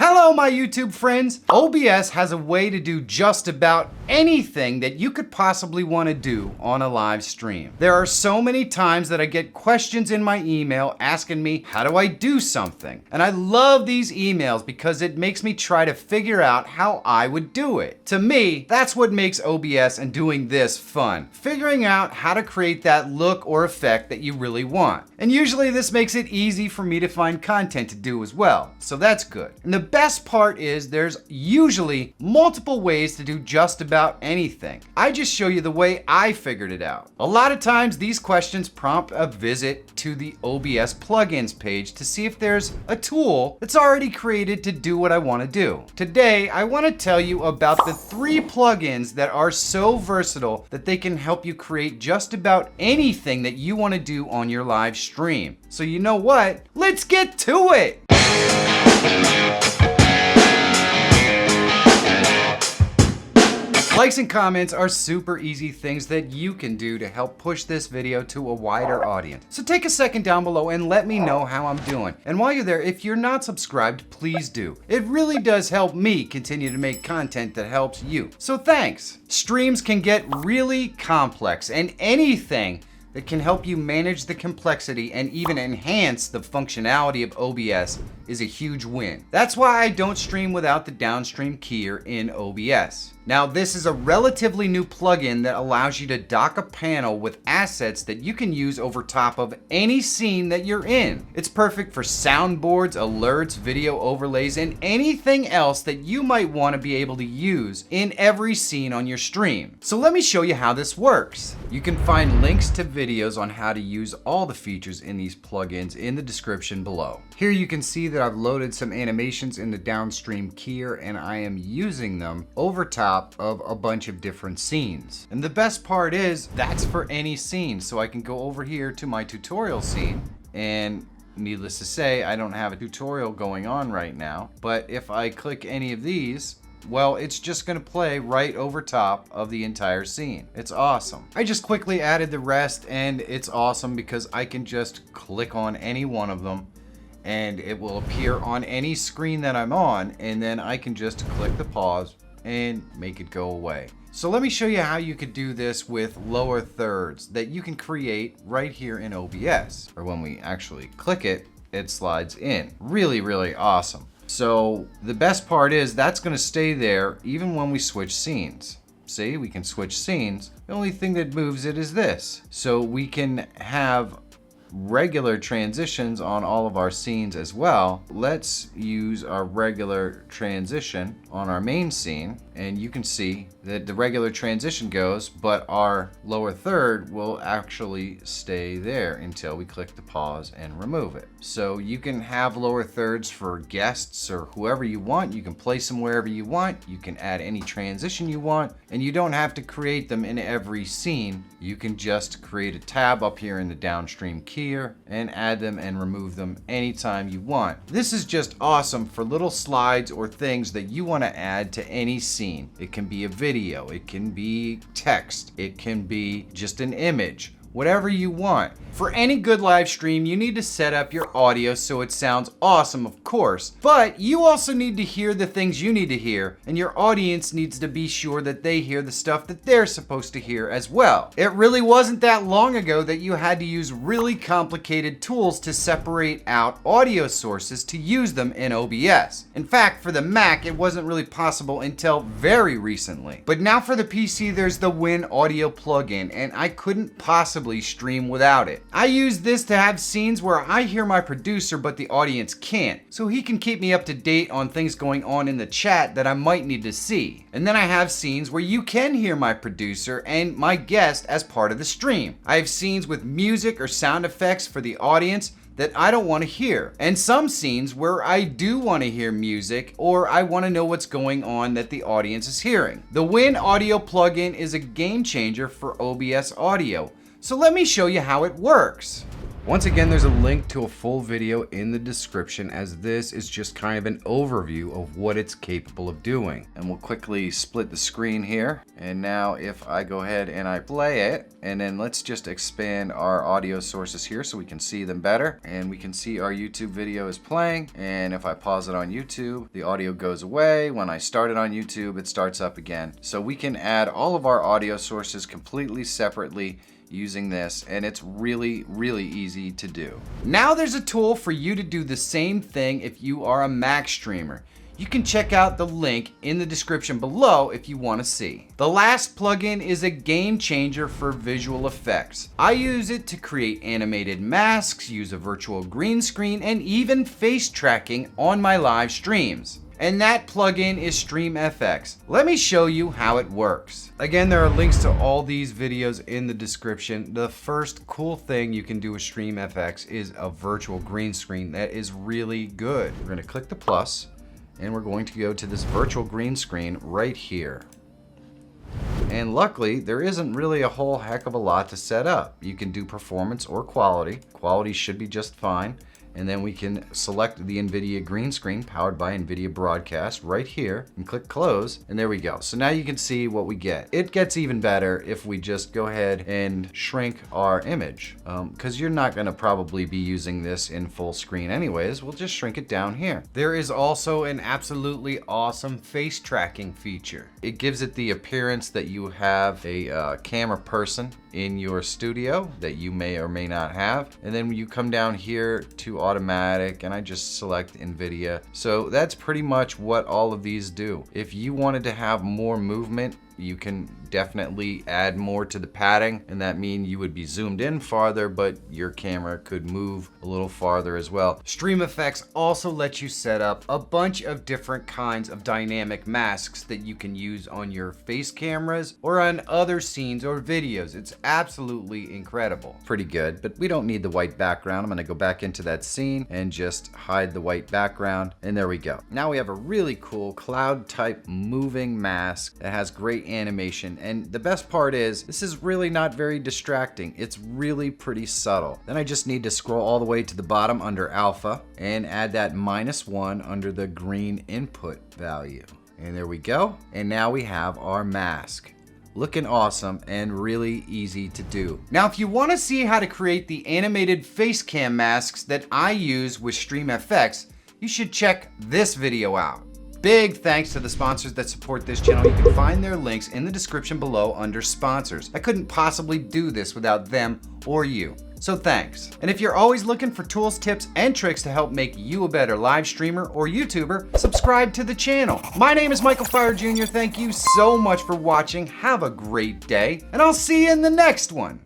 Hello my YouTube friends! OBS has a way to do just about anything that you could possibly want to do on a live stream. There are so many times that I get questions in my email asking me, how do I do something? And I love these emails because it makes me try to figure out how I would do it. To me, that's what makes OBS and doing this fun. Figuring out how to create that look or effect that you really want. And usually this makes it easy for me to find content to do as well. So that's good. And the best part is there's usually multiple ways to do just about anything. I just show you the way I figured it out. A lot of times these questions prompt a visit to the OBS plugins page to see if there's a tool that's already created to do what I want to do. Today, I want to tell you about the 3 plugins that are so versatile that they can help you create just about anything that you want to do on your live stream. So you know what? Let's get to it! Likes and comments are super easy things that you can do to help push this video to a wider audience. So take a second down below and let me know how I'm doing. And while you're there, if you're not subscribed, please do. It really does help me continue to make content that helps you. So thanks. Streams can get really complex, and anything that can help you manage the complexity and even enhance the functionality of OBS is a huge win. That's why I don't stream without the downstream keyer in OBS. Now, this is a relatively new plugin that allows you to dock a panel with assets that you can use over top of any scene that you're in. It's perfect for soundboards, alerts, video overlays, and anything else that you might want to be able to use in every scene on your stream. So let me show you how this works. You can find links to videos on how to use all the features in these plugins in the description below. Here you can see that I've loaded some animations in the downstream keyer, and I am using them over top of a bunch of different scenes. And the best part is that's for any scene. So I can go over here to my tutorial scene, and needless to say, I don't have a tutorial going on right now, but if I click any of these, well, it's just gonna play right over top of the entire scene. It's awesome. I just quickly added the rest, and it's awesome because I can just click on any one of them and it will appear on any screen that I'm on, and then I can just click the pause and make it go away. So let me show you how you could do this with lower thirds that you can create right here in OBS. Or when we actually click it, it slides in. Really, really awesome. So the best part is that's gonna stay there even when we switch scenes. See, we can switch scenes. The only thing that moves it is this. So we can have regular transitions on all of our scenes as well. Let's use our regular transition on our main scene, and you can see that the regular transition goes, but our lower third will actually stay there until we click the pause and remove it. So you can have lower thirds for guests or whoever you want. You can place them wherever you want. You can add any transition you want, and you don't have to create them in every scene. You can just create a tab up here in the downstream keyer and add them and remove them anytime you want. This is just awesome for little slides or things that you want to add to any scene. It can be a video, it can be text, it can be just an image. Whatever you want. For any good live stream, you need to set up your audio so it sounds awesome, of course, but you also need to hear the things you need to hear, and your audience needs to be sure that they hear the stuff that they're supposed to hear as well. It really wasn't that long ago that you had to use really complicated tools to separate out audio sources to use them in OBS. In fact, for the Mac, it wasn't really possible until very recently. But now for the PC, there's the Win Audio plugin, and I couldn't possibly stream without it. I use this to have scenes where I hear my producer but the audience can't, so he can keep me up to date on things going on in the chat that I might need to see. And then I have scenes where you can hear my producer and my guest as part of the stream. I have scenes with music or sound effects for the audience that I don't want to hear, and some scenes where I do want to hear music or I want to know what's going on that the audience is hearing. The Win Audio plugin is a game changer for OBS audio. So let me show you how it works. Once again, there's a link to a full video in the description, as this is just kind of an overview of what it's capable of doing. And we'll quickly split the screen here. And now if I go ahead and I play it, and then let's just expand our audio sources here so we can see them better. And we can see our YouTube video is playing. And if I pause it on YouTube, the audio goes away. When I start it on YouTube, it starts up again. So we can add all of our audio sources completely separately using this, and it's really easy to do. Now there's a tool for you to do the same thing if you are a Mac streamer. You can check out the link in the description below if you want to see. The last plugin is a game changer for visual effects. I use it to create animated masks, use a virtual green screen, and even face tracking on my live streams. And that plugin is StreamFX. Let me show you how it works. Again, there are links to all these videos in the description. The first cool thing you can do with StreamFX is a virtual green screen that is really good. We're gonna click the plus, and we're going to go to this virtual green screen right here. And luckily, there isn't really a whole heck of a lot to set up. You can do performance or quality. Quality should be just fine. And then we can select the NVIDIA green screen powered by NVIDIA Broadcast right here and click close, and there we go. So now you can see what we get. It gets even better if we just go ahead and shrink our image, because you're not gonna probably be using this in full screen anyways. We'll just shrink it down here. There is also an absolutely awesome face tracking feature. It gives it the appearance that you have a camera person in your studio that you may or may not have. And then you come down here to automatic, and I just select NVIDIA. So that's pretty much what all of these do. If you wanted to have more movement, you can definitely add more to the padding, and that means you would be zoomed in farther, but your camera could move a little farther as well. StreamFX also lets you set up a bunch of different kinds of dynamic masks that you can use on your face cameras or on other scenes or videos. It's absolutely incredible. Pretty good, but we don't need the white background. I'm gonna go back into that scene and just hide the white background, and there we go. Now we have a really cool cloud type moving mask that has great animation, and the best part is this is really not very distracting. It's really pretty subtle. Then I just need to scroll all the way to the bottom under alpha and add that -1 under the green input value, and there we go. And now we have our mask. Looking awesome and really easy to do. Now, if you want to see how to create the animated face cam masks that I use with StreamFX, you should check this video out. Big thanks to the sponsors that support this channel. You can find their links in the description below under sponsors. I couldn't possibly do this without them or you. So thanks. And if you're always looking for tools, tips, and tricks to help make you a better live streamer or YouTuber, subscribe to the channel. My name is Michael Feyrer Jr. Thank you so much for watching. Have a great day, and I'll see you in the next one.